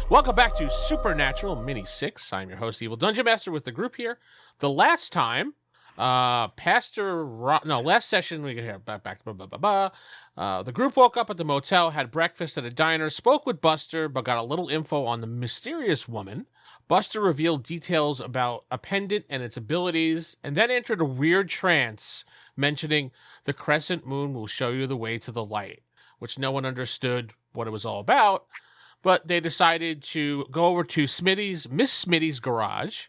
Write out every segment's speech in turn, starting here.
Welcome back to Supernatural Mini 6. I'm your host, Evil Dungeon Master, with the group here. The last time, last session, we get here, the group woke up at the motel, had breakfast at a diner, spoke with Buster, but got a little info on the mysterious woman. Buster revealed details about a pendant and its abilities, and then entered a weird trance, mentioning the crescent moon will show you the way to the light, which no one understood what it was all about. But they decided to go over to Miss Smitty's garage,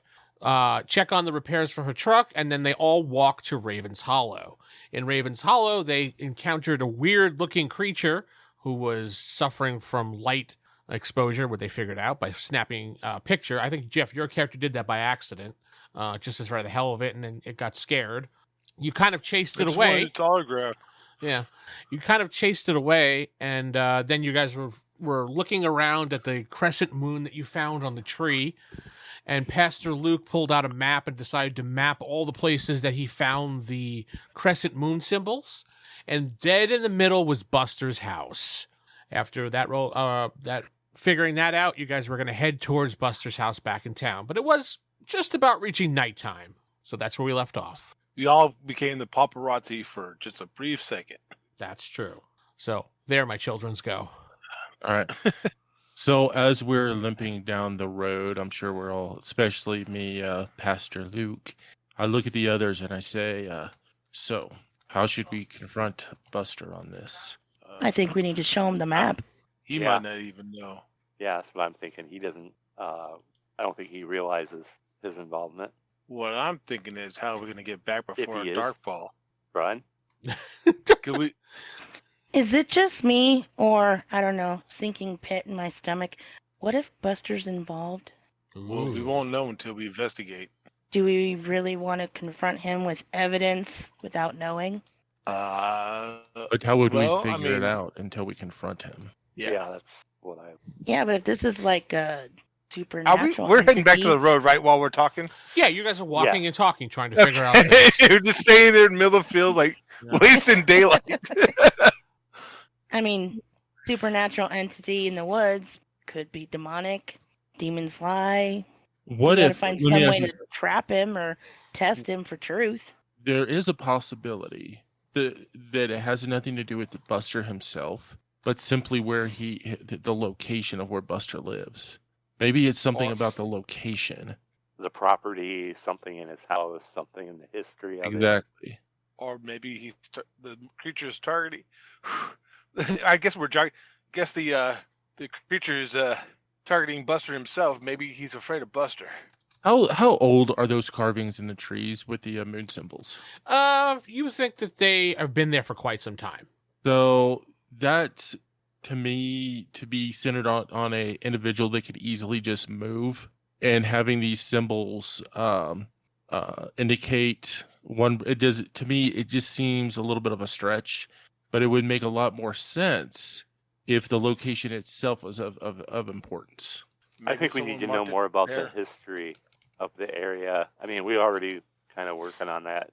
check on the repairs for her truck, and then they all walked to Raven's Hollow. In Raven's Hollow, they encountered a weird-looking creature who was suffering from light exposure, what they figured out by snapping a picture. I think, Jeff, your character did that by accident, just as for the hell of it, and then it got scared. You kind of chased it away. It's autographed. Yeah. You kind of chased it away, and then you guys were looking around at the crescent moon that you found on the tree, and Pastor Luke pulled out a map and decided to map all the places that he found the crescent moon symbols, and dead in the middle was Buster's house. After that figuring that out, you guys were going to head towards Buster's house back in town, but it was just about reaching nighttime, so that's where we left off. We all became the paparazzi for just a brief second. That's true. So there my children's go. All right. So as we're limping down the road, I'm sure we're all, especially me, Pastor Luke, I look at the others and I say, so how should we confront Buster on this? I think we need to show him the map. He might not even know. Yeah, that's what I'm thinking. He doesn't, I don't think he realizes his involvement. What I'm thinking is how we're going to get back before a dark ball. Brian? Can we... Is it just me, or, I don't know, sinking pit in my stomach? What if Buster's involved? Well, we won't know until we investigate. Do we really want to confront him with evidence without knowing? But how would we figure it out until we confront him? Yeah, that's what I... Yeah, but if this is like a supernatural we're heading back to the road, right, while we're talking? Yeah, you guys are walking and talking, trying to figure out... You're just staying there in the middle of the field, like, wasting daylight. I mean, supernatural entity in the woods could be demonic. Demons lie. What if... find some way to trap him or test him for truth. There is a possibility that it has nothing to do with Buster himself, but simply where the location of where Buster lives. Maybe it's something about the location. The property, something in his house, something in the history of it. Exactly. Or maybe the creature's targeting... I guess the creature is targeting Buster himself. Maybe he's afraid of Buster. How old are those carvings in the trees with the moon symbols? You think that they have been there for quite some time. So that's, to me, to be centered on a individual that could easily just move, and having these symbols indicate one. It does, to me, it just seems a little bit of a stretch. But it would make a lot more sense if the location itself was of importance. Maybe I think we need to know more about the history of the area. I mean, we already kind of working on that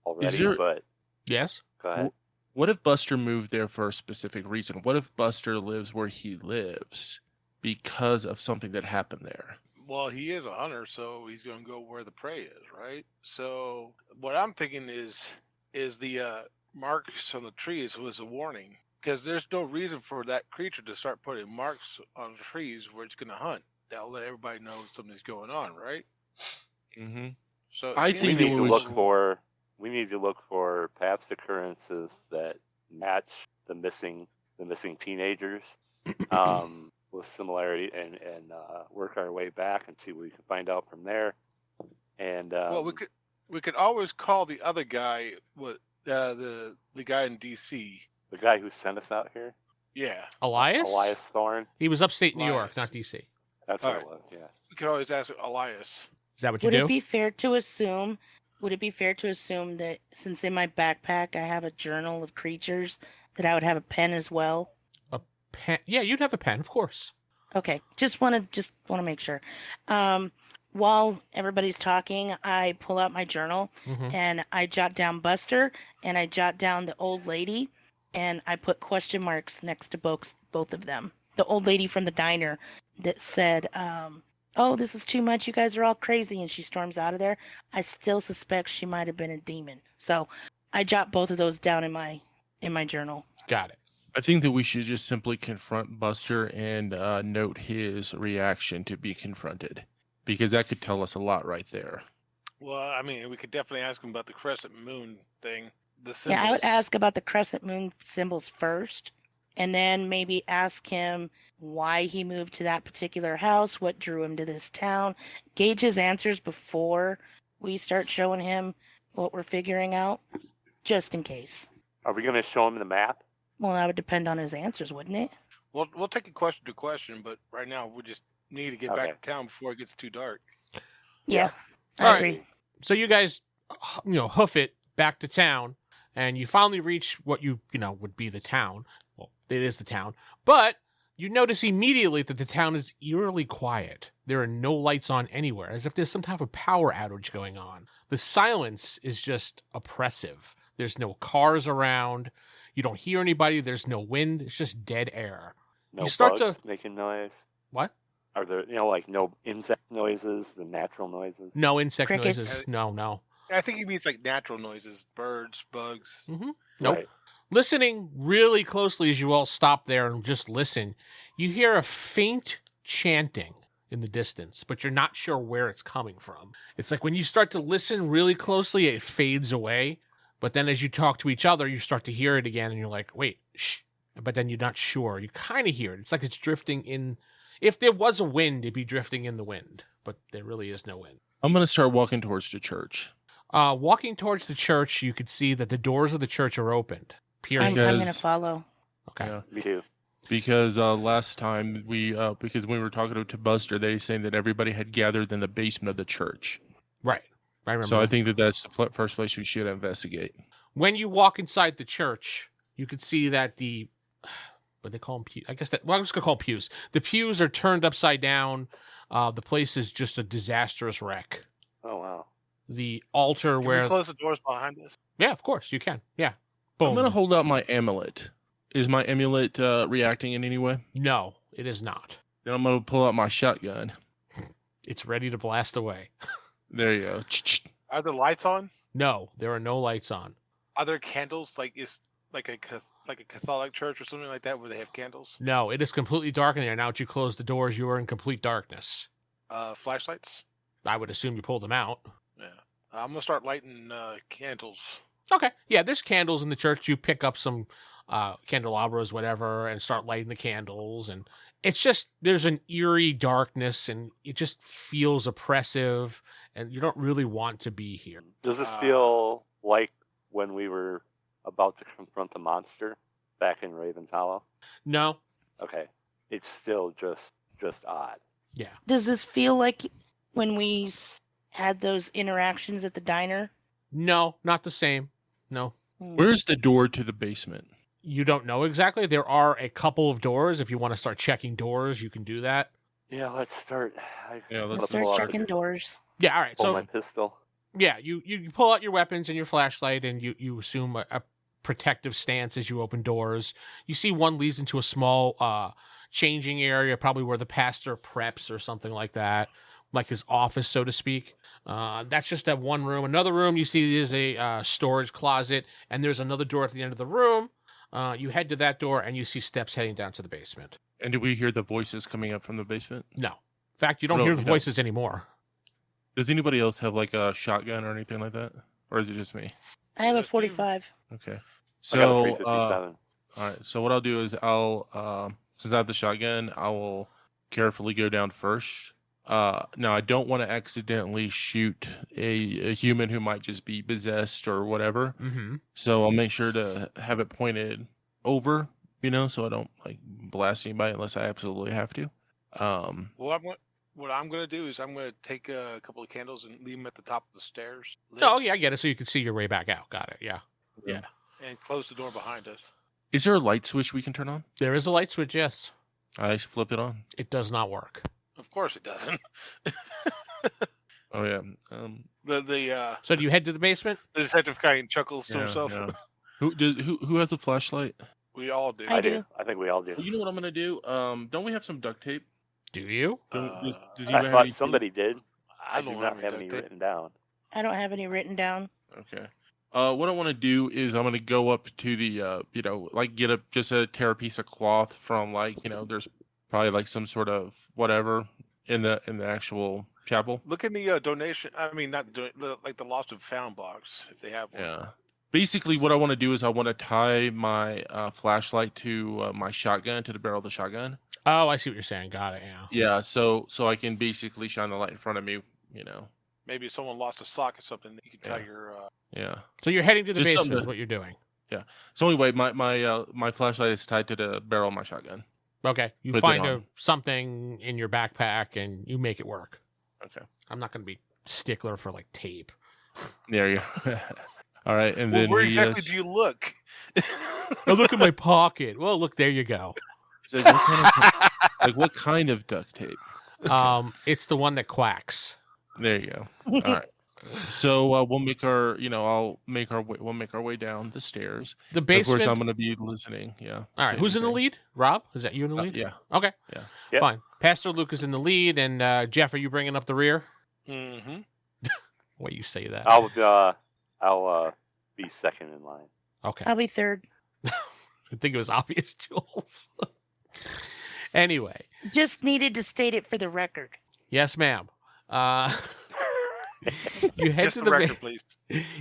already, but... Yes? Go ahead. What if Buster moved there for a specific reason? What if Buster lives where he lives because of something that happened there? Well, he is a hunter, so he's going to go where the prey is, right? So what I'm thinking is the... marks on the trees was a warning, because there's no reason for that creature to start putting marks on the trees where it's going to hunt. That'll let everybody know something's going on, right? Mm-hmm. So I think we need to look for past occurrences that match the missing teenagers with similarity, and work our way back and see what we can find out from there. And well, we could always call the other guy the guy in D.C. The guy who sent us out here? Yeah. Elias Thorne? He was upstate New York, not D.C. That's what it was, yeah. We could always ask Elias. Is that what you do? Would it be fair to assume that since in my backpack I have a journal of creatures, that I would have a pen as well? A pen? Yeah, you'd have a pen, of course. Okay. Just want to make sure. While everybody's talking, I pull out my journal and I jot down Buster and I jot down the old lady and I put question marks next to both of them. the old lady from the diner that said, "Oh, this is too much. You guys are all crazy," and she storms out of there. I still suspect she might have been a demon. So I jot both of those down in my journal. Got it. I think that we should just simply confront Buster and note his reaction to be confronted, because that could tell us a lot right there. Well, I mean, we could definitely ask him about the crescent moon thing. The symbols. Yeah, I would ask about the crescent moon symbols first, and then maybe ask him why he moved to that particular house, what drew him to this town. Gauge his answers before we start showing him what we're figuring out, just in case. Are we going to show him the map? Well, that would depend on his answers, wouldn't it? We'll take it question to question, but right now we just need to get Okay. back to town before it gets too dark. Yeah, All I right. agree. So you guys, hoof it back to town, and you finally reach what you would be the town. Well, it is the town, but you notice immediately that the town is eerily quiet. There are no lights on anywhere, as if there's some type of power outage going on. The silence is just oppressive. There's no cars around. You don't hear anybody. There's no wind. It's just dead air. No You start bugs to- making noise? What? Are there, like no insect noises, the natural noises? No insect Crickets. noises. No. I think he means like natural noises, birds, bugs. Nope. Right. Listening really closely as you all stop there and just listen, you hear a faint chanting in the distance, but you're not sure where it's coming from. It's like when you start to listen really closely, it fades away. But then as you talk to each other, you start to hear it again, and you're like, wait, shh. But then you're not sure. You kind of hear it. It's like it's drifting in. If there was a wind, it'd be drifting in the wind. But there really is no wind. I'm going to start walking towards the church. Walking towards the church, you could see that the doors of the church are opened. I'm Period. Because- going to follow. Okay. Yeah. Me too. Because last time because when we were talking to Buster, they were saying that everybody had gathered in the basement of the church. Right. I remember. So I that. think that that's the first place we should investigate. When you walk inside the church, you could see that what they call them, pews. I guess that. Well, I'm just gonna call them pews. The pews are turned upside down. The place is just a disastrous wreck. Oh wow. The altar Can where, we close the doors behind us? yeah, of course you can. Yeah, boom. I'm going to hold out my amulet. Is my amulet reacting in any way? No, it is not. Then I'm going to pull out my shotgun. It's ready to blast away. There you go. Are the lights on? No, there are no lights on. Are there candles? Like is like a Catholic church or something like that where they have candles? No, it is completely dark in there. Now that you close the doors, you are in complete darkness. Flashlights? I would assume you pull them out. Yeah. I'm gonna start lighting candles. Okay. Yeah, there's candles in the church. You pick up some candelabras, whatever, and start lighting the candles. And it's just, there's an eerie darkness, and it just feels oppressive, and you don't really want to be here. Does this feel like when we were about to confront the monster back in Raven's Hollow? No. Okay. It's still just odd. Yeah. Does this feel like when we had those interactions at the diner? No, not the same. No. Where's the door to the basement? You don't know exactly. There are a couple of doors. If you want to start checking doors, you can do that. Yeah, let's start. Yeah, Let's let's start pull out- checking doors. Yeah, all right. pull So my pistol. yeah, you pull out your weapons and your flashlight, and you assume a protective stance as you open doors. You see one leads into a small changing area, probably where the pastor preps or something like that, like his office, so to speak. That's just that one room. Another room you see is a storage closet, and there's another door at the end of the room. You head to that door, and you see steps heading down to the basement. And do we hear the voices coming up from the basement? No. In fact, you don't No, hear the you don't. voices anymore. Does anybody else have like a shotgun or anything like that? Or is it just me? I have a Yes, you- 45. Okay. I got a So, 357. all right. So what I'll do is I'll, since I have the shotgun, I will carefully go down first. Now I don't want to accidentally shoot a human who might just be possessed or whatever. Mm-hmm. So I'll make sure to have it pointed over, so I don't like blast anybody unless I absolutely have to. What I'm gonna do is I'm gonna take a couple of candles and leave them at the top of the stairs. Oh, lit, yeah, I get it. So you can see your way back out. Got it. Yeah. And close the door behind us. Is there a light switch we can turn on? There is a light switch, yes. I flip it on. It does not work. Of course it doesn't. Oh yeah. The So do you head to the basement? detective kind of chuckles to Yeah, himself. yeah. Who has a flashlight? We all do. I do. I think we all do. You know what I'm gonna do? Don't we have some duct tape? Do you? Does I anyone have thought any somebody did. I do don't not have any any duct tape. written down. I don't have any written down. Okay. What I want to do is I'm going to go up to the, tear a piece of cloth from there's probably like some sort of whatever in the actual chapel. Look in the donation. I mean, not like the lost and found box if they have one. Yeah. Basically, what I want to do is I want to tie my flashlight to my shotgun, to the barrel of the shotgun. Oh, I see what you're saying. Got it. Yeah. Yeah. So I can basically shine the light in front of me. Maybe if someone lost a sock or something, you can tie your. Yeah. So you're heading to the Just basement. something Is what you're doing. Yeah. So anyway, my flashlight is tied to the barrel of my shotgun. Okay. You Put it find on. something in your backpack and you make it work. Okay. I'm not going to be stickler for like tape. There you go. All right, and Well, then where exactly do you look? Oh, look in my pocket. Well, look, there you go. So what kind of duct tape? It's the one that quacks. There you go. All right. So we'll make our, we'll make our way down the stairs. The Of basement. course, I'm going to be listening. Yeah. All right. Who's in the lead? Rob? Is that you in the lead? Yeah. Okay. Yeah. Yep. Fine. Pastor Luke is in the lead, and Jeff, are you bringing up the rear? Mm-hmm. Why you say that? I'll be second in line. Okay. I'll be third. I think it was obvious, Jules. Anyway, Just needed to state it for the record. yes, ma'am. You head Just to the the record, please.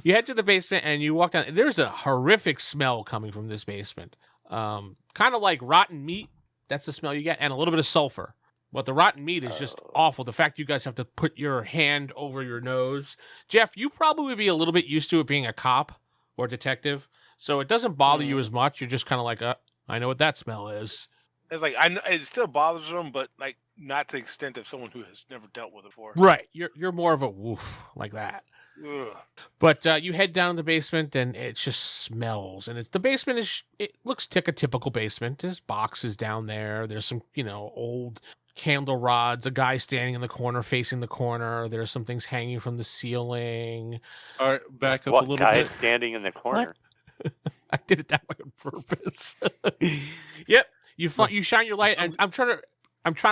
you head to the basement and you walk down. There's a horrific smell coming from this basement. Kind of like rotten meat. That's the smell you get, and a little bit of sulfur. But the rotten meat is just Oh. awful. The fact you guys have to put your hand over your nose. Jeff, you probably would be a little bit used to it being a cop or detective, so it doesn't bother you as much. You're just kind of like, I know what that smell is. It's like it still bothers them, but like not to the extent of someone who has never dealt with it before. Right. You're more of a woof like that. Ugh. But you head down in the basement and it just smells. And the basement it looks like a typical basement. There's boxes down there. There's some, old candle rods, a guy standing in the corner facing the corner. There's some things hanging from the ceiling. All right, back up What a little guy bit. is standing in the corner? I did it that way on purpose. Yep. You shine your light, and I'm trying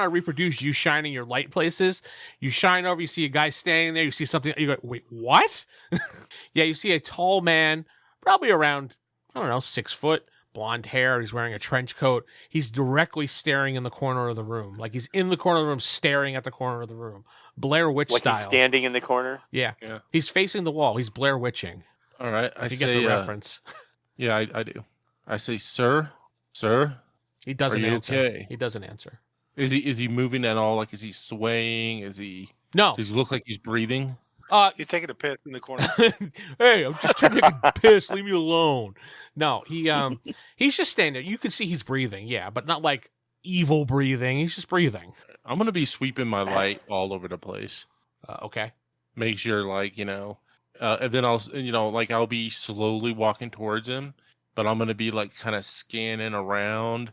to reproduce you shining your light places. You shine over, you see a guy standing there, you see something, you go, wait, what? Yeah, you see a tall man, probably around, 6 foot, blonde hair. He's wearing a trench coat. He's directly staring in the corner of the room. Like he's in the corner of the room, staring at the corner of the room. Blair Witch Like style. he's standing in the corner? Yeah. Yeah. He's facing the wall. He's Blair Witching. All right, I If you say, get the reference. yeah, I do. I say, sir, He doesn't are you answer. okay? He doesn't answer. Is he moving at all? Like, is he swaying? Does he No. look like he's breathing? He's taking a piss in the corner. Hey, I'm just taking a piss. Leave me alone. No, he's just standing there. You can see he's breathing, yeah, but not like evil breathing. He's just breathing. I'm gonna be sweeping my light all over the place. Okay. Make sure, and then I'll be slowly walking towards him, but I'm gonna be like kind of scanning around.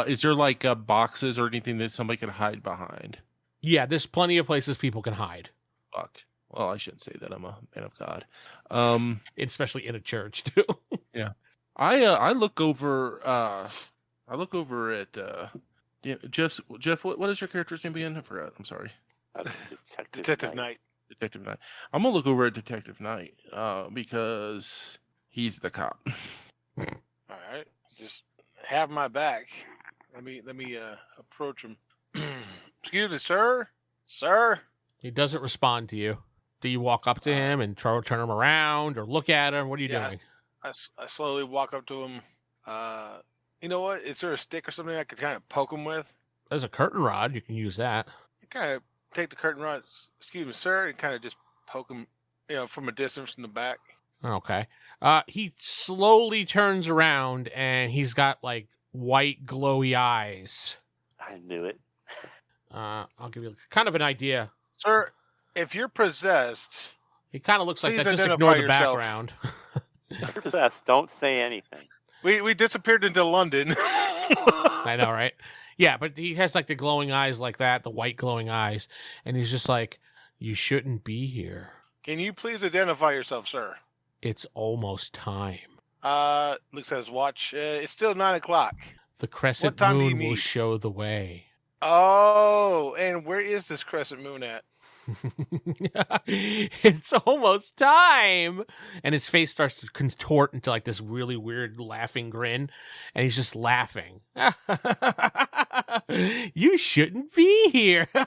Is there boxes or anything that somebody can hide behind? Yeah, there's plenty of places people can hide, Fuck. Well, I shouldn't say that. I'm a man of God. especially in a church too. I look over. I look over at Jeff. What is your character's name again? I forgot. I'm sorry. Detective Knight. Detective Knight. I'm gonna look over at Detective Knight because he's the cop. All right, just have my back. Let me approach him. Excuse me, sir. Sir. He doesn't respond to you. Do you walk up to him and try to turn him around or look at him? What are you Yeah, doing? I slowly walk up to him. You know what? Is there a stick or something I could kind of poke him with? There's a curtain rod. You can use that. I kind of take the curtain rod. Excuse me, sir, and kind of just poke him, from a distance from the back. Okay. He slowly turns around and he's got like white glowy eyes. I knew it. I'll give you kind of an idea. Sir, if you're possessed, He kind of looks like Please that. Just identify ignore the yourself. background. You're possessed. Don't say anything. we disappeared into London. I know, right? Yeah, but he has like the glowing eyes like that, the white glowing eyes. And he's just like, you shouldn't be here. Can you please identify yourself, sir? It's almost time. Looks at his watch. It's still 9 o'clock. The crescent time do you moon will need? show the way. Oh, and where is this crescent moon at? It's almost time. And his face starts to contort into like this really weird laughing grin. And he's just laughing. You shouldn't be here. Can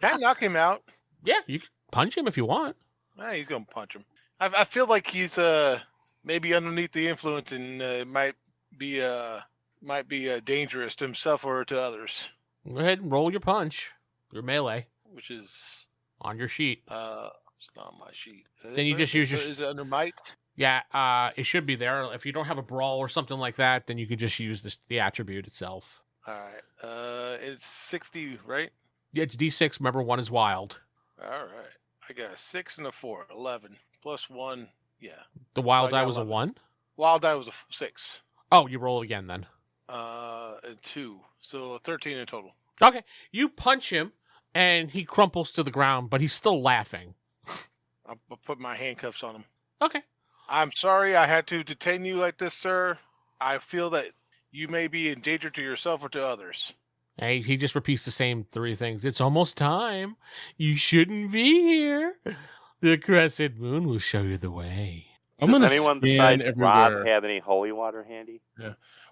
I knock him out? Yeah, you can punch him if you want. He's gonna punch him. I feel like he's maybe underneath the influence and might be dangerous to himself or to others. Go ahead and roll your punch. Your melee. Which is on your sheet. It's not on my sheet. Then you just use your. Is it under might? Yeah, it should be there. If you don't have a brawl or something like that, then you could just use the attribute itself. All right. It's 60, right? Yeah, it's D6. Remember, 1 is wild. All right. I got a 6 and a 4. 11 plus 1. Yeah. The wild So I die got was 11. a 1. Wild die was a 6. Oh, you roll again then. And 2. So 13 in total. Okay, you punch him, and he crumples to the ground, but he's still laughing. I'll put my handcuffs on him. Okay. I'm sorry I had to detain you like this, sir. I feel that you may be in danger to yourself or to others. Hey, he just repeats the same 3 things. It's almost time. You shouldn't be here. The crescent moon will show you the way. I'm Does gonna anyone scan besides Rob everywhere. have any holy water handy?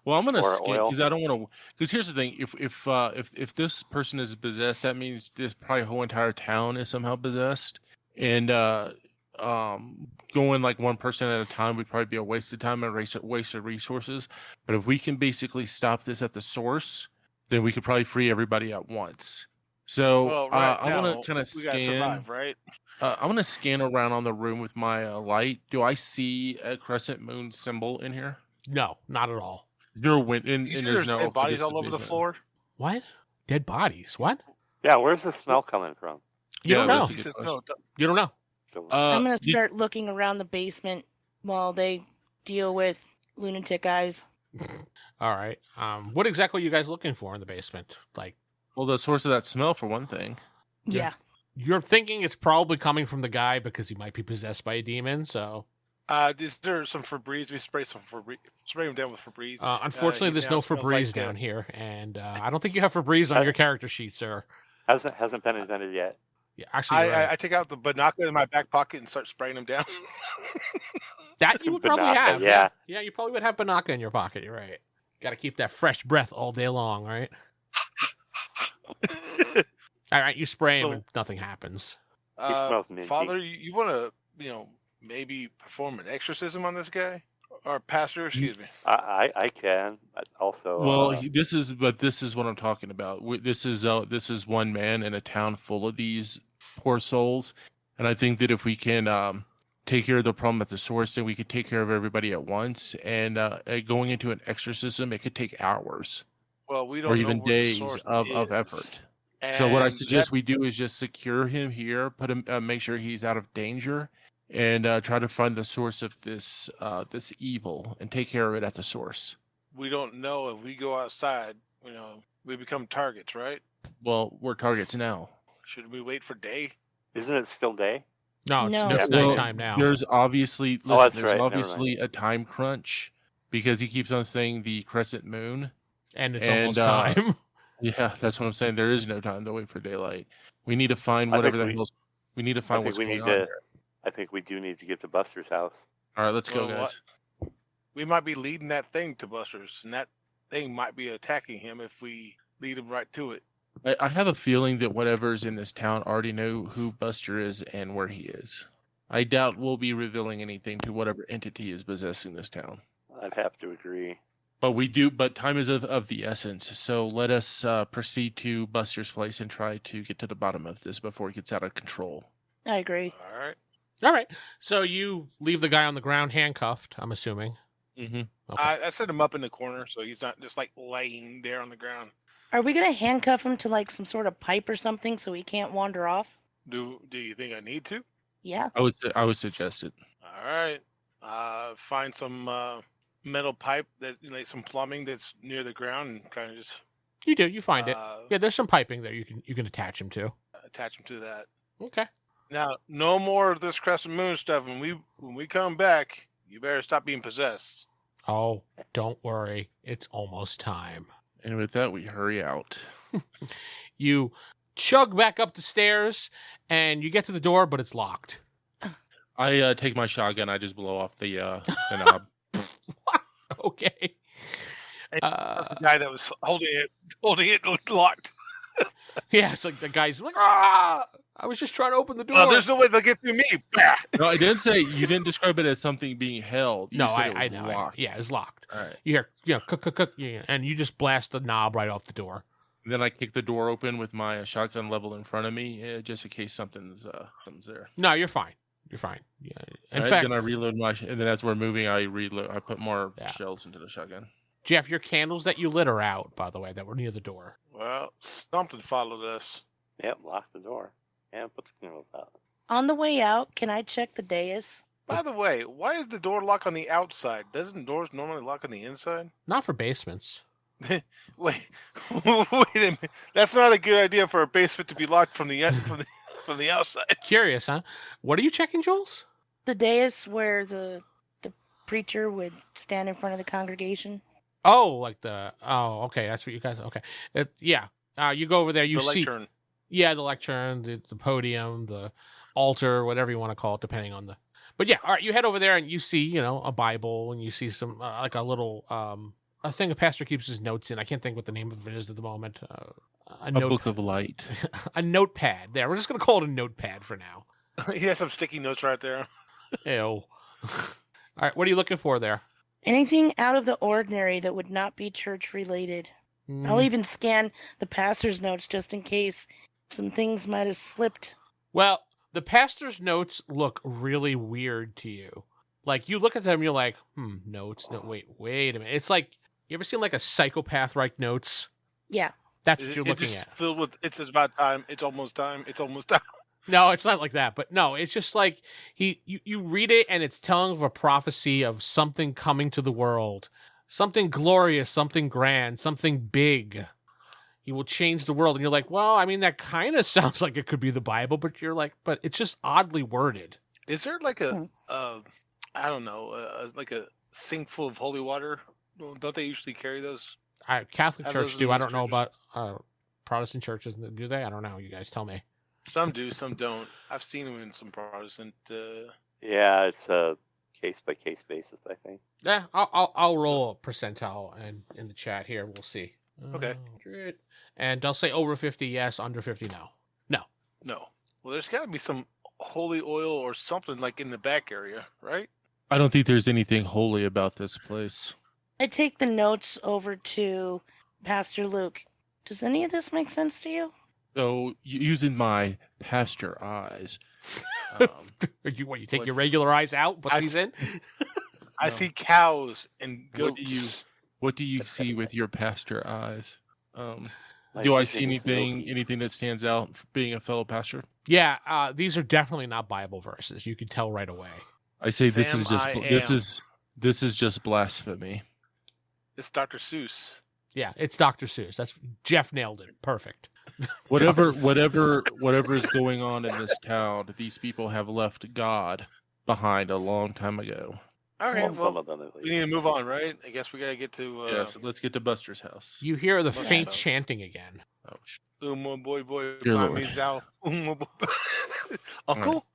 Well, I'm gonna Or scan oil? because I don't want to. Because here's the thing: if this person is possessed, that means this probably whole entire town is somehow possessed, and going like one person at a time would probably be a waste of time and a waste of resources. But if we can basically stop this at the source, then we could probably free everybody at once. So Well, right I now, want to kind of we gotta scan. survive, right? I want to scan around on the room with my light. Do I see a crescent moon symbol in here? No, not at all. Your win- and, You and see there's there's no dead bodies this all over the basement. floor? What? Dead bodies? What? Yeah, where's the smell coming from? You don't Yeah, know. that's a He good says, question. no, You don't know. So, I'm gonna did- start looking around the basement while they deal with lunatic eyes. All right. What exactly are you guys looking for in the basement? Like, Well, the source of that smell, for one thing. Yeah. Yeah. you're thinking it's probably coming from the guy because he might be possessed by a demon. So, is there some Febreze? We spray him down with Febreze. unfortunately, there's now no it smells Febreze like, down here, and I don't think you have Febreze on your character sheet, sir. hasn't been invented yet. Yeah, actually, you're right. I take out the Binaca in my back pocket and start spraying him down. That you would probably Binaca, have. yeah. Yeah, you probably would have Binaca in your pocket. You're right. Got to keep that fresh breath all day long, right? All right, you spray him So- and nothing happens. smells minty. Father, you want to, maybe perform an exorcism on this guy? Or pastor, excuse me. I can. Also, Well, this is what I'm talking about. This is one man in a town full of these poor souls, and I think that if we can take care of the problem at the source, then we could take care of everybody at once. And going into an exorcism, it could take hours Well, we don't or know even where the days source of is. effort. So what I And suggest that- we do is just secure him here, put him, make sure he's out of danger, and try to find the source of this evil and take care of it at the source. we don't know if we go outside, we become targets, right? Well, we're targets now. Should we wait for day? isn't it still day? No, it's, No. it's Well, nighttime now. There's obviously Oh, that's there's right, never obviously a time crunch because he keeps on saying the crescent moon. And it's and, almost time. Yeah, that's what I'm saying. There is no time to wait for daylight. We need to find I whatever think the we- hell's. We need to I find think what's we going need on to. there. I think we do need to get to Buster's house. All right, let's go, Well, guys. We might be leading that thing to Buster's, and that thing might be attacking him if we lead him right to it. I have a feeling that whatever's in this town already know who Buster is and where he is. I doubt we'll be revealing anything to whatever entity is possessing this town. I'd have to agree. But time is of the essence. So let us proceed to Buster's place and try to get to the bottom of this before it gets out of control. I agree. All right. All right. So you leave the guy on the ground handcuffed, I'm assuming. Mm-hmm. Okay. I set him up in the corner so he's not just like laying there on the ground. Are we gonna handcuff him to like some sort of pipe or something so he can't wander off? Do you think I need to? Yeah. I would suggest it. All right. Find some metal pipe that like some plumbing that's near the ground and kind of just You do. You find it. uh, Yeah, there's some piping there you can attach him to. attach him to that. Okay. Now, no more of this crescent moon stuff. When we come back, You better stop being possessed. Oh, don't worry. It's almost time. And with that, we hurry out. You chug back up the stairs, and you get to the door, but it's locked. I take my shotgun. I just blow off the knob. Okay. That's the guy that was holding it locked. Yeah, it's like the guy's like, ah! I was just trying to open the door. Oh, there's no way they'll get through me. Bah! No, I didn't say you didn't describe it as something being held. You No, said it was I know. locked. Yeah, it's locked. All right. You hear, cook, and you just blast the knob right off the door. And then I kick the door open with my shotgun level in front of me, just in case something's there. No, you're fine. You're fine. Yeah. In All right, fact, then I reload and then as we're moving, I reload. I put more Yeah. shells into the shotgun. Jeff, your candles that you lit are out, by the way, that were near the door. Well, something followed us. Yep, lock the door. And put the candles out. On the way out, can I check the dais? By the way, why is the door locked on the outside? Doesn't doors normally lock on the inside? Not for basements. Wait, wait a minute. That's not a good idea for a basement to be locked from the outside. Curious, huh? What are you checking, Jules? The dais where the preacher would stand in front of the congregation? Oh, okay, that's what you guys, okay. Yeah, you go over there, you The see, lectern. yeah, the lectern, the podium, the altar, whatever you want to call it, depending on but yeah, all right, you head over there and you see, a Bible, and you see some, like a little, a thing a pastor keeps his notes in. I can't think what the name of it is at the moment. A book of light. A notepad. There, we're just going to call it a notepad for now. He has some sticky notes right there. Ew. All right, what are you looking for there? Anything out of the ordinary that would not be church related. I'll even scan the pastor's notes just in case some things might have slipped. Well, the pastor's notes look really weird to you. Like, you look at them, you're like, notes. No, wait a minute. It's like, you ever seen like a psychopath write notes? Yeah. That's what you're looking just at. filled with, it's about time. It's almost time. It's almost time. No, it's not like that. But no, it's just like you read it and it's telling of a prophecy of something coming to the world. Something glorious, something grand, something big. He will change the world. And you're like, well, I mean, that kind of sounds like it could be the Bible, but you're like, but it's just oddly worded. Is there like I don't know, like a sink full of holy water? Don't they usually carry those? Catholic Have Church those in do. I most don't know churches? about Protestant churches. Do they? I don't know. You guys tell me. Some do, some don't. I've seen them in some Protestant. Yeah, it's a case-by-case basis, I think. Yeah, I'll roll a percentile and in the chat here. We'll see. Okay. 100. And I'll say over 50, yes. Under 50, no. No. Well, there's got to be some holy oil or something like in the back area, right? I don't think there's anything holy about this place. I take the notes over to Pastor Luke. Does any of this make sense to you? So, using my pastor eyes, You take your regular eyes out, put these in? I No. see cows and What do goats. what do you see with your pastor eyes? Like, Do I you see think it's anything that stands out for being a fellow pastor? Yeah, these are definitely not Bible verses. You can tell right away. I say this Sam, is just I this is just blasphemy. It's Dr. Seuss. Yeah, it's Dr. Seuss. That's Jeff nailed it. Perfect. Whatever Dr. whatever is going on in this town, these people have left God behind a long time ago. Okay, Well, some well, of them at we least. need to move on, right? I guess we got to get to Yeah, so let's get to Buster's house. You hear the What's faint that? chanting again. Oh, boy, Dear buy Lord. me Zao. Uncle?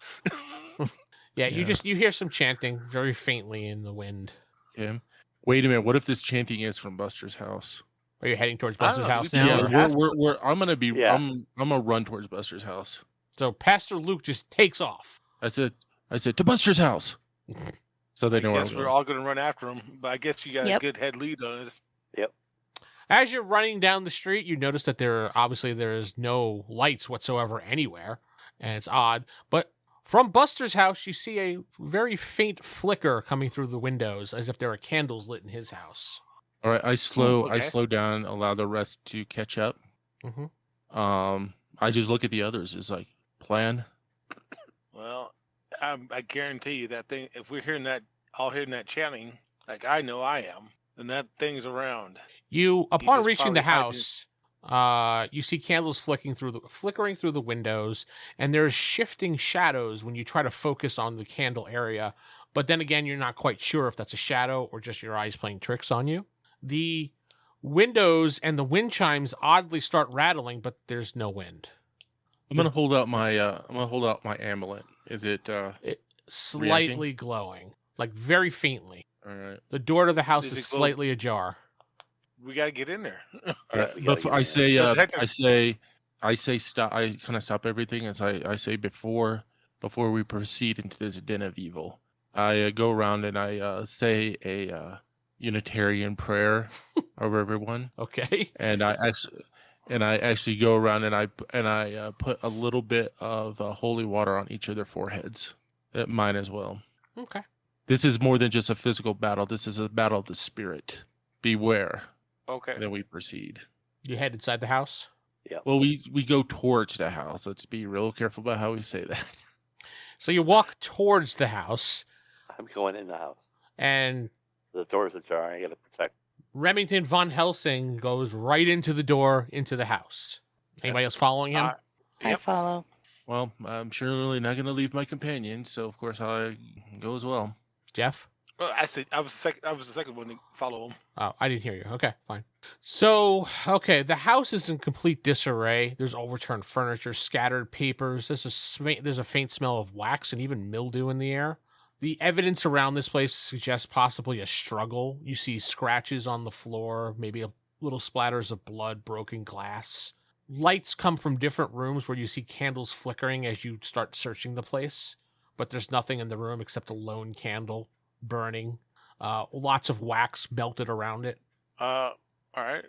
Yeah, Yeah. you hear some chanting very faintly in the wind. okay. Wait a minute. What if this chanting is from Buster's house? Are you heading towards I don't Buster's know, house we- now? Yeah, or- we're- we're I'm gonna be Yeah. I'm gonna run towards Buster's house. So Pastor Luke just takes off. I said to Buster's house. So they I know where guess I'm we're going. all going to run after him, but I guess you got Yep. a good head lead on us. As you're running down the street, you notice that there is no lights whatsoever anywhere, and it's odd. But from Buster's house, you see a very faint flicker coming through the windows, as if there are candles lit in his house. All right, I slow okay. down, allow the rest to catch up. Mhm. I just look at the others. It's like plan. Well, I guarantee you that thing, if we're all hearing that chanting, like I know I am, then that thing's around. Upon just reaching the probably house, you see candles flickering through the windows, and there's shifting shadows when you try to focus on the candle area but then again, you're not quite sure if that's a shadow or just your eyes playing tricks on you. The windows and the wind chimes oddly start rattling, but there's no wind. I'm gonna hold out my amulet. Is it Slightly glowing, like very faintly. all right? The door to the house Does is it glow? slightly ajar. We gotta get in there. All Yeah, right. we gotta But get in there. I say stop. I kind of stop everything as I say before we proceed into this den of evil. I go around and I say a Unitarian prayer over everyone, Okay. and I actually go around and I put a little bit of holy water on each of their foreheads, mine as well. Okay. This is more than just a physical battle. This is a battle of the spirit. Beware. Okay. And then we proceed. You head inside the house. Well, we go towards the house. Let's be real careful about how we say that. So you walk towards the house, I'm going in the house. and The doors ajar. I gotta protect. Remington von Helsing goes right into the door into the house. Anybody else following him? I Yep. follow. Well, I'm surely not going to leave my companion, so of course I go as well. Jeff? Well, I was the second one to follow him. Oh, I didn't hear you. Okay, fine. So, the house is in complete disarray. There's overturned furniture, scattered papers. There's a faint smell of wax and even mildew in the air. The evidence around this place suggests possibly a struggle. You see scratches on the floor, maybe little splatters of blood, broken glass. Lights come from different rooms where you see candles flickering as you start searching the place, but there's nothing in the room except a lone candle burning. Lots of wax melted around it. All right.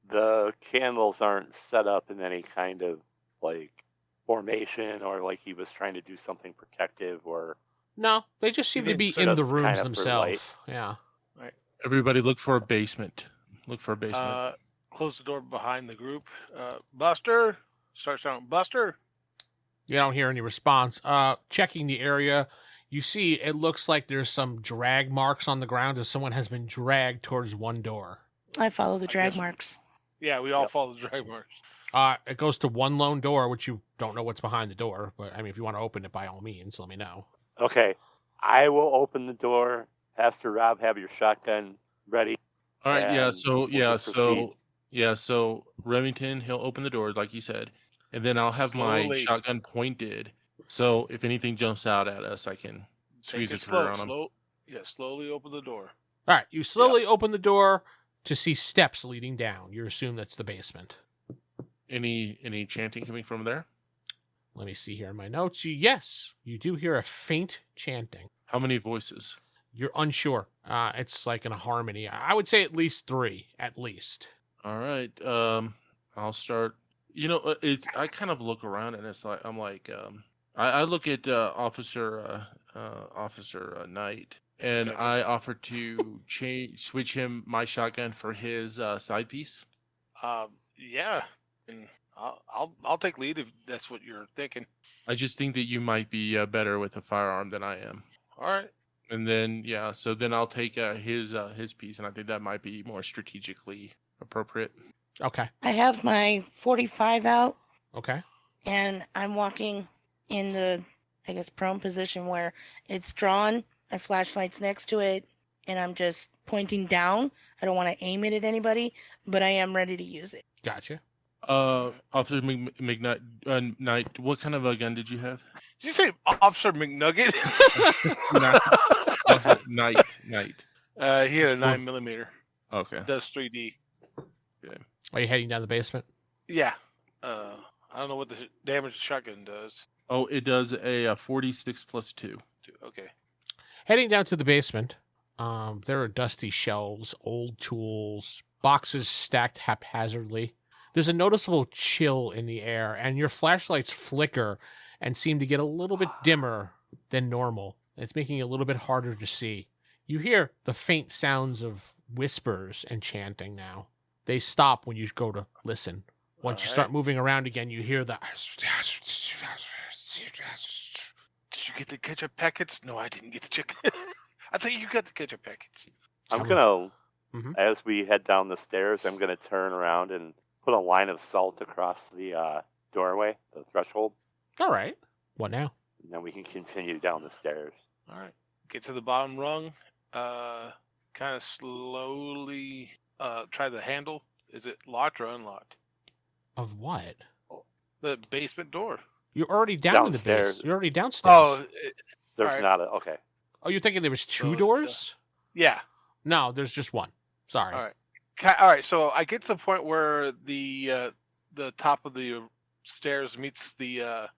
The candles aren't set up in any kind of like formation or like he was trying to do something protective or. No, they just seem to be So in the that's rooms kind of for themselves. light. Yeah. Everybody look for a basement. Look for a basement. Close the door behind the group. Buster. Start shouting, Buster. You don't hear any response. Checking the area, you see it looks like there's some drag marks on the ground as someone has been dragged towards one door. I follow the drag guess- marks. Yeah, we all Yep. follow the drag marks. It goes to one lone door, which you don't know what's behind the door. But I mean, if you want to open it, by all means, let me know. Okay, I will open the door. Pastor Rob, have your shotgun ready. All right, and we'll just proceed. So Remington, he'll open the door like you said, and then I'll have my Slowly. shotgun pointed. So if anything jumps out at us, I can squeeze Take a it trigger on him. slowly open the door. All right, you slowly open the door to see steps leading down. You assume that's the basement. Any chanting coming from there? Let me see here in my notes. Yes, you do hear a faint chanting. How many voices? You're unsure. It's like in a harmony. I would say at least 3, at least. All right. I'll start. I kind of look around and it's like I look at Officer Knight and Okay. I offer to switch him my shotgun for his side piece. Yeah, and I'll take lead if that's what you're thinking. I just think that you might be better with a firearm than I am. All right. And then so then I'll take his piece, and I think that might be more strategically appropriate. Okay. I have my 45 out, Okay. and I'm walking in the, I guess, prone position where it's drawn. My flashlight's next to it, and I'm just pointing down. I don't want to aim it at anybody, but I am ready to use it. Gotcha. Officer McKnight, Knight, what kind of a gun did you have? Did you say Officer McNugget? Officer Knight. He had a 9mm. Okay. Does 3D. Are you heading down the basement? Yeah. I don't know what the damage the shotgun does. Oh, it does a 46 plus 2. Okay. Heading down to the basement, there are dusty shelves, old tools, boxes stacked haphazardly. There's a noticeable chill in the air, and your flashlights flicker and seem to get a little bit dimmer than normal. It's making it a little bit harder to see. You hear the faint sounds of whispers and chanting now. They stop when you go to listen. Once you start moving around again, you hear the... Did you get the ketchup packets? No, I didn't get the chicken. I think you got the ketchup packets. I'm gonna, Mhm. as we head down the stairs, I'm gonna turn around and put a line of salt across the doorway, the threshold, All right. What now? and then we can continue down the stairs. All right. get to the bottom rung. Kind of slowly try the handle. Is it locked or unlocked? Of what? The basement door. You're already down in the Downstairs. base. You're already downstairs. Oh, There's Alright. not a okay. Oh, you're thinking there was two So it's, doors? yeah. No, there's just one. Sorry. All right. All right. So I get to the point where the top of the stairs meets the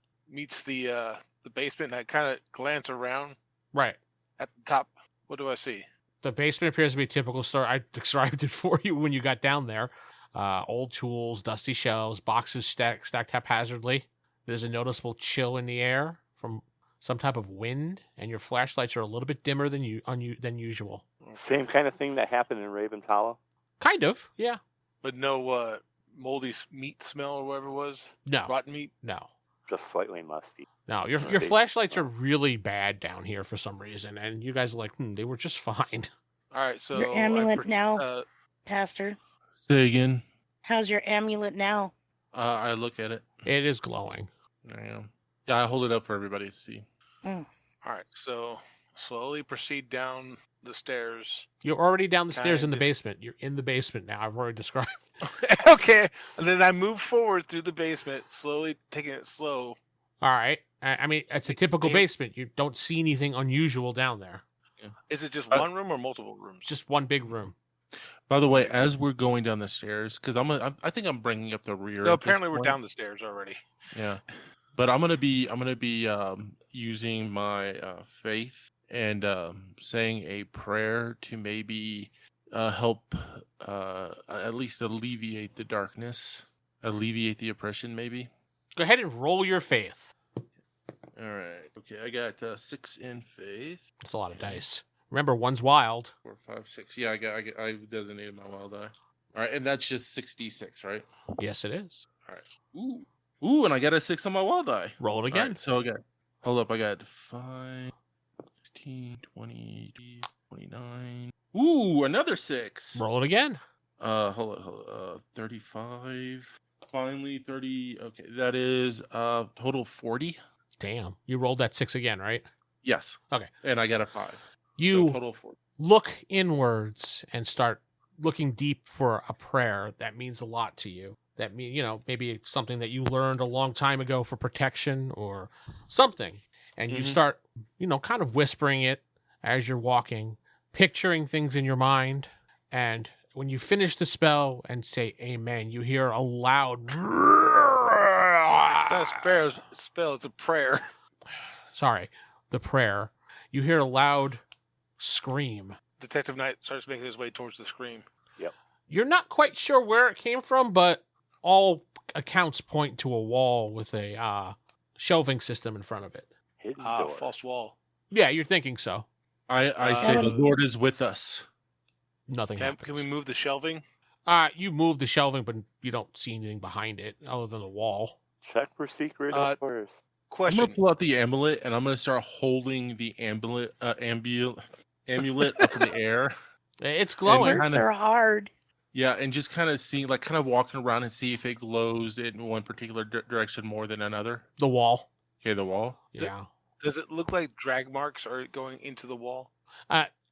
basement, and I kind of glance around Right. at the top. What do I see? The basement appears to be a typical store. I described it for you when you got down there. Old tools, dusty shelves, boxes stacked haphazardly. There's a noticeable chill in the air from some type of wind, and your flashlights are a little bit dimmer than usual. Same kind of thing that happened in Raven's Hollow. Kind of, yeah. But no moldy meat smell or whatever it was. No, Rotten meat. no, Just slightly musty. no. Your They- flashlights are really bad down here for some reason, and you guys are like, they were just fine. All right. So Your I amulet now, uh, Pastor. Say again. How's your amulet now? I look at it. It is glowing. Yeah, I hold it up for everybody to see. all right. So slowly proceed down the stairs. You're already down the Kinda stairs in the just- basement. You're in the basement now. I've already described. Okay. And then I move forward through the basement, slowly taking it slow. All right. I mean, it's a typical Hey. basement. You don't see anything unusual down there. Is it just Uh, one room or multiple rooms? Just one big room. By the way, as we're going down the stairs, because I think I'm bringing up the rear. No, at this apparently we're point. down the stairs already. Yeah, but I'm gonna be using my faith and saying a prayer to maybe help at least alleviate the darkness, alleviate the oppression, maybe. Go ahead and roll your faith. All right. Okay, I got 6 in faith. That's a lot of dice. Remember, one's wild. 4, 5, 6. Yeah, I designated my wild die. All right, and that's just 66, right? Yes, it is. All right. Ooh, and I got a 6 on my wild die. Roll it All again. right, so I got. Hold up, I got 5, 16, 20, 29. Ooh, another 6. Roll it again. Hold on. 35. Finally, 30. Okay, that is total 40. Damn. You rolled that 6 again, right? Yes. Okay. And I got a 5. You So total 40. look inwards and start looking deep for a prayer that means a lot to you. That maybe something that you learned a long time ago for protection or something. And you Mhm. start, kind of whispering it as you're walking, picturing things in your mind. And when you finish the spell and say amen, you hear a loud. It's not a spell, it's a prayer. Sorry, the prayer. You hear a loud scream. Detective Knight starts making his way towards the scream. You're not quite sure where it came from, but all accounts point to a wall with a shelving system in front of it. Hidden door. False wall. Yeah, you're thinking so. I say the Um, Lord is with us. Nothing happens. Can we move the shelving? You move the shelving, but you don't see anything behind it other than the wall. Check for secret doors. I'm Question. gonna pull out the amulet and I'm gonna start holding the amulet up in the air. It's glowing. kinda- Words are hard. Yeah, and just kind of seeing, like, kind of walking around and see if it glows in one particular direction more than another. The wall. Okay, the wall. Yeah. Does it look like drag marks are going into the wall?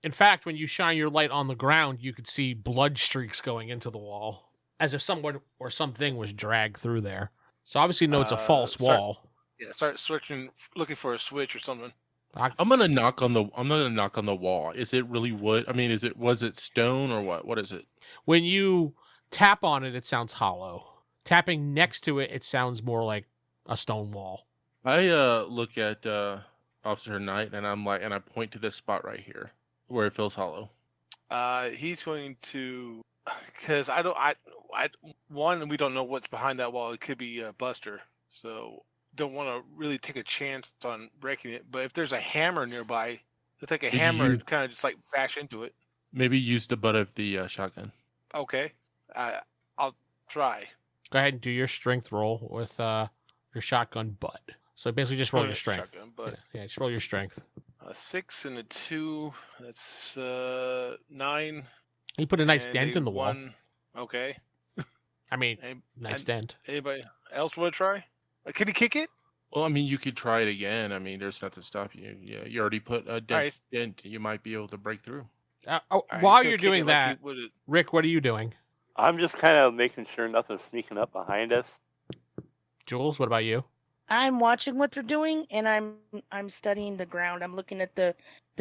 In fact, when you shine your light on the ground, you could see blood streaks going into the wall, as if someone or something was dragged through there. So obviously, no, it's a false wall. Yeah, start searching, looking for a switch or something. I'm gonna knock on the wall. Is it really wood? I mean, was it stone or what? What is it? When you tap on it, it sounds hollow. Tapping next to it, it sounds more like a stone wall. I look at Officer Knight and I point to this spot right here where it feels hollow. He's going to, because we don't know what's behind that wall. It could be Buster, so don't want to really take a chance on breaking it. But if there's a hammer nearby, to take a Maybe hammer you- and kind of just like bash into it. Maybe use the butt of the shotgun. Okay, I'll try. Go ahead and do your strength roll with your shotgun butt. So basically, just roll your strength. Shotgun, but Yeah, just roll your strength. a 6 and a 2. That's 9. You put a nice and dent a in the wall. 1. Okay. I mean, Any- nice and- dent. Anybody else want to try? Can he kick it? Well, I mean, you could try it again. I mean, there's nothing stopping you. Yeah, you already put a right. dent. You might be able to break through. Alright, While he's you're gonna kick doing it like that, he would- Rick, what are you doing? I'm just kind of making sure nothing's sneaking up behind us. Jules, what about you? I'm watching what they're doing, and I'm studying the ground. I'm looking at the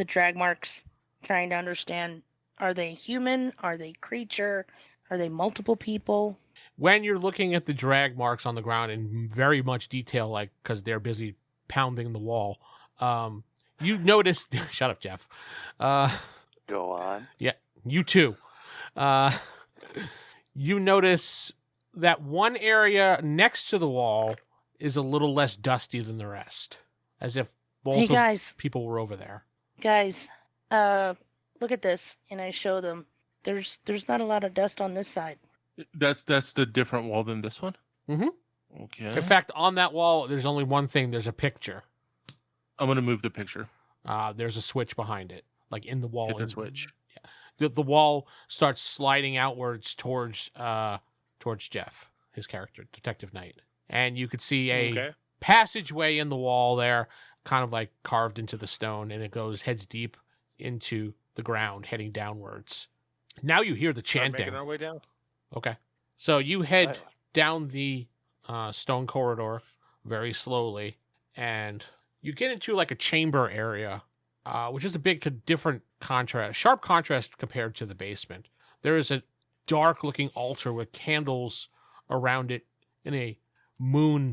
drag marks, trying to understand: are they human? Are they creature? Are they multiple people? When you're looking at the drag marks on the ground in very much detail, like because they're busy pounding the wall, you notice. Shut up, Jeff. Go on. You too. You notice that one area next to the wall is a little less dusty than the rest, as if Hey both guys, people were over there. guys, look at this, and I show them. There's not a lot of dust on this side. That's the different wall than this one. Mhm. Okay. In fact, on that wall, there's only one thing. There's a picture. I'm gonna move the picture. There's a switch behind it, like in the wall. Hit the switch. The wall starts sliding outwards towards Jeff, his character, Detective Knight, and you could see a Okay. passageway in the wall there, kind of like carved into the stone, and it goes heads deep into the ground, heading downwards. Now you hear the Start chanting. making our way down. Okay, so you head Right. down the stone corridor very slowly, and you get into like a chamber area, which is a big different contrast, sharp contrast compared to the basement. There is a dark-looking altar with candles around it in a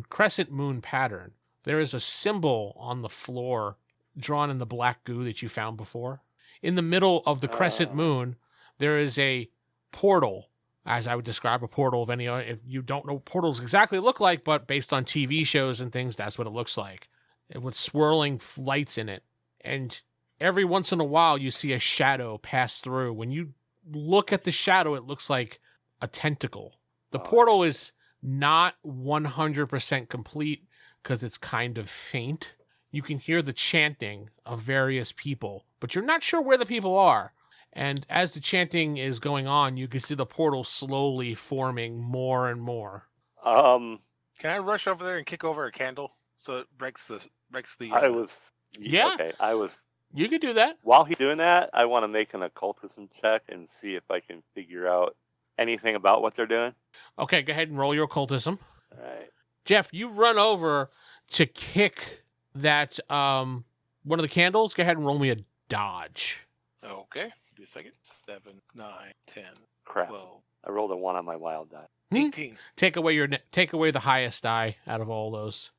crescent moon pattern. There is a symbol on the floor drawn in the black goo that you found before. In the middle of the crescent moon, there is a portal, as I would describe a portal of any. If you don't know what portals exactly look like, but based on TV shows and things, that's what it looks like. With swirling lights in it. And every once in a while, you see a shadow pass through. When you look at the shadow, it looks like a tentacle. The portal is not 100% complete because it's kind of faint. You can hear the chanting of various people, but you're not sure where the people are. And as the chanting is going on, you can see the portal slowly forming more and more. Um, Can I rush over there and kick over a candle so it breaks the I was. Yeah. Okay, I was. You could do that. While he's doing that, I want to make an occultism check and see if I can figure out anything about what they're doing. Okay, go ahead and roll your occultism. All right. Jeff, you run over to kick that one of the candles. Go ahead and roll me a dodge. Okay. Give me a second. 7, 9, 10, Crap. 12, I rolled a 1 on my wild die. 18. Take away the highest die out of all those.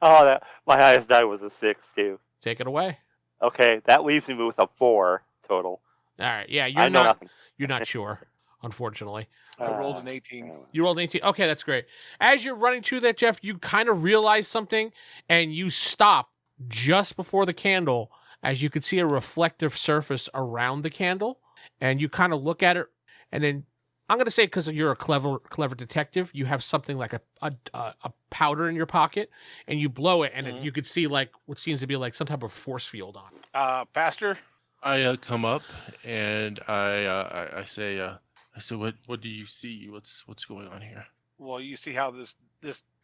Oh, my highest die was a 6 too. Take it away. Okay, that leaves me with a 4 total. All right. Yeah, I you're know not. nothing. You're not sure, unfortunately. I rolled an 18. You rolled 18. Okay, that's great. As you're running to that, Jeff, you kind of realize something, and you stop just before the candle, as you can see a reflective surface around the candle, and you kind of look at it, and then I'm going to say because you're a clever detective, you have something like a powder in your pocket, and you blow it, and you could see like what seems to be like some type of force field on it. Pastor? I come up and I say, what do you see? What's going on here? Well, you see how this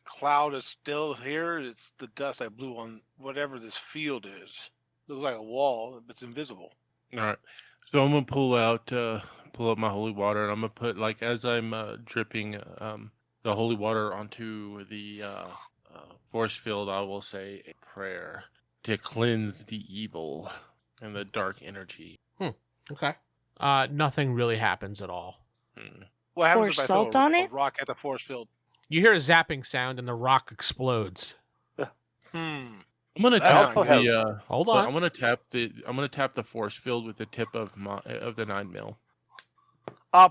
cloud is still here? It's the dust I blew on whatever this field is. Looks like a wall, but it's invisible. All right. So I'm gonna pull up my holy water, and I'm gonna put, like, as I'm dripping the holy water onto the force field, I will say a prayer to cleanse the evil and the dark energy. Okay. Nothing really happens at all. What happens Pour if I throw salt on it? a rock at the force field? You hear a zapping sound, and the rock explodes. I'm gonna That's tap not the Hold but on. I'm gonna tap the force field with the tip of the 9mm.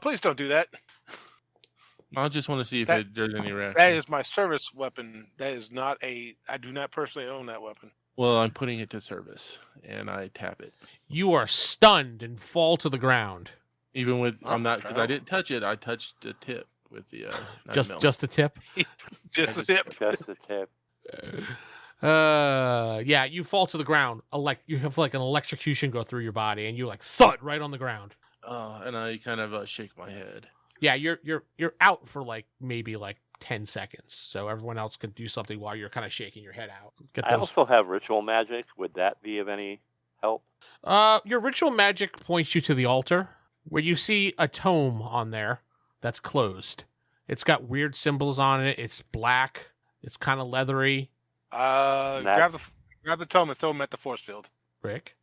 Please don't do that. I just want to see if That- there's any reaction. That is my service weapon. That is not I do not personally own that weapon. Well, I'm putting it to service, and I tap it. You are stunned and fall to the ground. Even with Oh, I'm not, because I wow. didn't touch it. I touched the tip with the 9mm. Just the tip. Just the tip. Just the tip. Yeah, you fall to the ground. You have like an electrocution go through your body, and you like thud right on the ground. And I kind of shake my head. Yeah, you're out for like maybe like 10 seconds. So everyone else can do something while you're kind of shaking your head out. Get I those. also have ritual magic. Would that be of any help? Your ritual magic points you to the altar, where you see a tome on there that's closed. It's got weird symbols on it. It's black. It's kind of leathery. Grab the tome and throw him at the force field. Rick?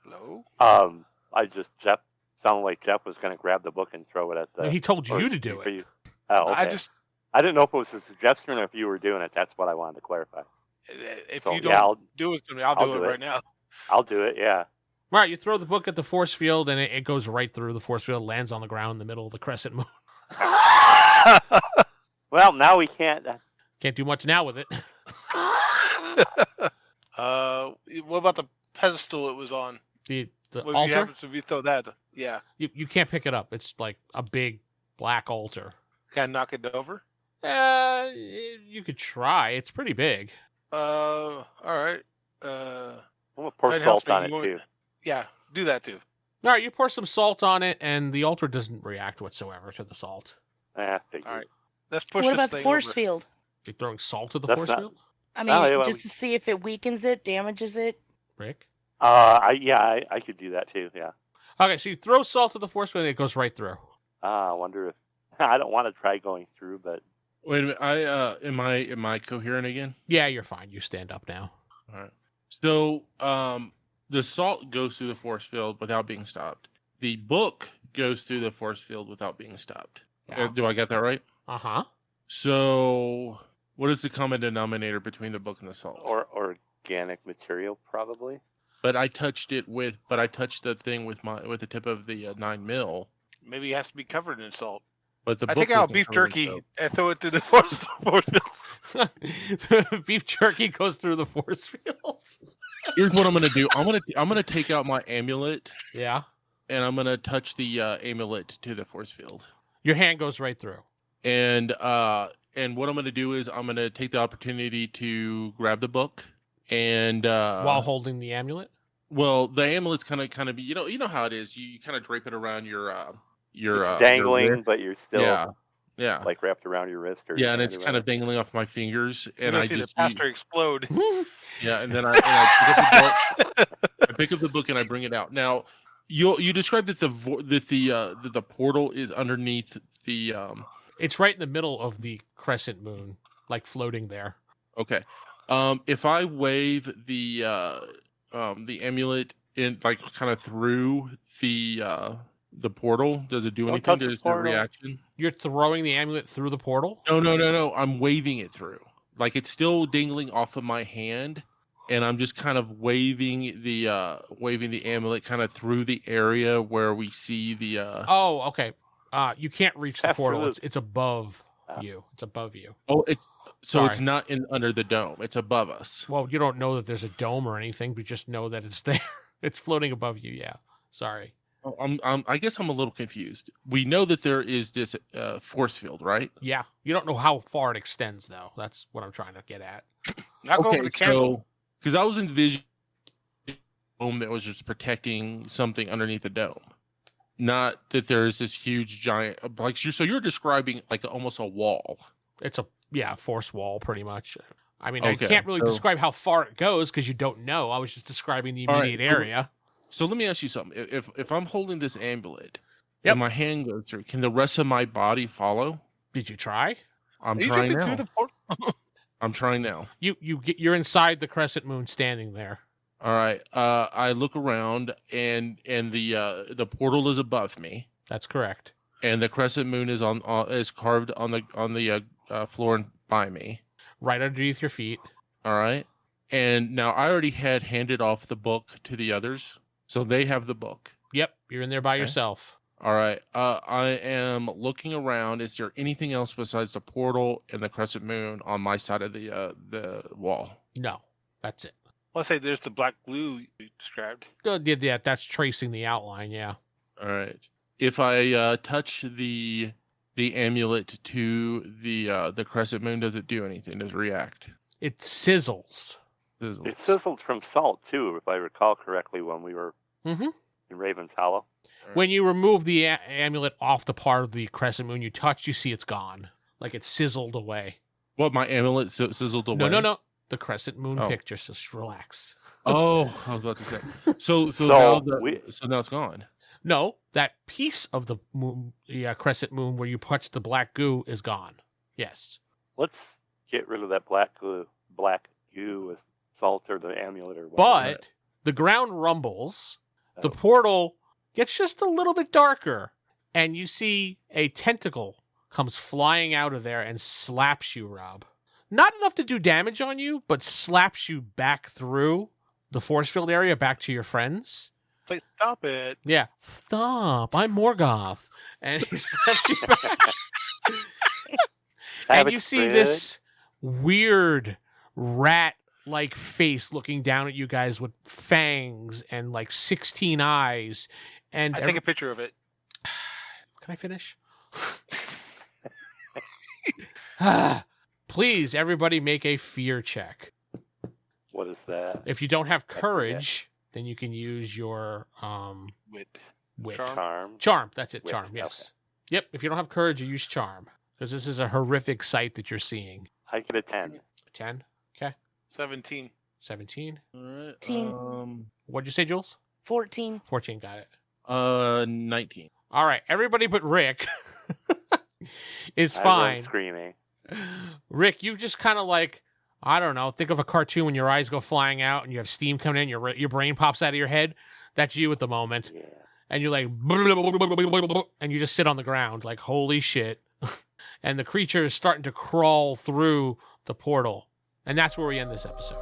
Hello? Jeff sounded like Jeff was going to grab the book and throw it at the. He told or you to do for it. you. Oh, okay. I didn't know if it was a suggestion or if you were doing it. That's what I wanted to clarify. If So, you don't yeah, I'll do it to me, I'll do it right now. I'll do it. Yeah. Right, you throw the book at the force field, and it goes right through the force field, lands on the ground in the middle of the crescent moon. Well, now we can't. Can't do much now with it. What about the pedestal it was on? The What altar? happens if you throw that? Yeah. You can't pick it up. It's like a big black altar. Can I knock it over? You could try. It's pretty big. All right. I'm gonna pour That salt helps me. on it You too. Yeah, do that too. All right, you pour some salt on it, and the altar doesn't react whatsoever to the salt. Figured. All right. Let's push What this about the thing force over. field? You're throwing salt at the That's force not- field? I mean, Oh, yeah, well, just to see if it weakens it, damages it. Rick? I could do that too. Yeah. Okay, so you throw salt at the force field, and it goes right through. I wonder if I don't want to try going through, but Wait a minute. Am I coherent again? Yeah, you're fine. You stand up now. All right. So the salt goes through the force field without being stopped. The book goes through the force field without being stopped. Yeah. Do I get that right? Uh-huh. So what is the common denominator between the book and the salt? or organic material probably. But I touched the thing with the tip of the 9mm. Maybe it has to be covered in salt. But the I book take out wasn't beef covered in jerky soap. and throw it through the force field. Beef jerky goes through the force field. Here's what I'm gonna do. I'm gonna take out my amulet Yeah. and I'm gonna touch the amulet to the force field. Your hand goes right through. And what I'm gonna do is I'm gonna take the opportunity to grab the book and While holding the amulet? well, the amulet's kind of you know how it is. You kind of drape it around your It's dangling, your wrist. but you're still yeah. like wrapped around your wrist. Or Yeah, and it's around kind of dangling off my fingers, You're and gonna I see just the pastor explode. yeah, and then I pick up the book and I bring it out. Now, you described that the portal is underneath the It's right in the middle of the crescent moon, like floating there. okay. If I wave the amulet in like kind of through the portal, does it do Don't anything? touch the There's no portal. reaction. You're throwing the amulet through the portal? No. I'm waving it through. Like it's still dangling off of my hand, and I'm just kind of waving the amulet kind of through the area where we see the. Oh, okay. You can't reach the Pass portal. through It's above Ah. you. It's above you. Oh, it's Sorry. not under the dome. It's above us. Well, you don't know that there's a dome or anything, but just know that it's there. It's floating above you. Yeah. Sorry. Oh, I guess I'm a little confused. We know that there is this force field, right? Yeah. You don't know how far it extends, though. That's what I'm trying to get at. Knock over the candle. so because I was envisioning a dome that was just protecting something underneath the dome, not that there is this huge giant like so you're describing like almost a wall. It's a force wall, pretty much. I mean, Okay, I can't really so- describe how far it goes because you don't know. I was just describing the All right, immediate area. So let me ask you something. If I'm holding this amulet Yep. and my hand goes through, can the rest of my body follow? Did you try? I'm Are you trying taking it now. through the portal? I'm trying now. You're inside the crescent moon, standing there. All right. I look around and the portal is above me, That's correct. and the crescent moon is is carved on the floor by me. Right underneath your feet. All right. And now I already had handed off the book to the others, so they have the book. Yep, you're in there by Okay. yourself. All right. I am looking around. Is there anything else besides the portal and the crescent moon on my side of the wall? No, that's it. Let's say there's the black glue you described. Yeah, that's tracing the outline. Yeah. All right. If I touch the amulet to the crescent moon, does it do anything? Does it react? It sizzles. Sizzles. It sizzled from salt too, if I recall correctly, when we were Mm-hmm. in Raven's Hollow. When you remove the amulet off the part of the crescent moon you touched, you see it's gone. like it sizzled away. What, my amulet sizzled away? No. The crescent moon Oh. picture. Just relax. Oh, I was about to say. So So now it's gone. No, that piece of the moon, the crescent moon where you touched the black goo is gone. Yes. let's get rid of that black goo with salt or the amulet or whatever. But the ground rumbles. The Oh. portal gets just a little bit darker, and you see a tentacle comes flying out of there and slaps you, Rob. Not enough to do damage on you, but slaps you back through the force field area back to your friends. It's like, stop it. Yeah. Stop. I'm Morgoth. And he slaps you back. And you see this weird rat-like face looking down at you guys with fangs and like 16 eyes. And I take a picture of it. Can I finish? Please, everybody make a fear check. What is that? If you don't have courage, then you can use your With wit. Charm. Charm. That's it. Wit, Charm. Yes. okay. Yep. If you don't have courage, you use charm. Because this is a horrific sight that you're seeing. I get a 10. 10. Okay. 17. 17. All right. 18. What'd you say, Jules? 14. 14. Got it. 19. All right. Everybody but Rick is I run fine. screaming. Rick, you just kind of like, I don't know, think of a cartoon when your eyes go flying out and you have steam coming in, your brain pops out of your head. That's you at the moment. Yeah. And you're like, and you just sit on the ground like, holy shit. And the creature is starting to crawl through the portal. And that's where we end this episode.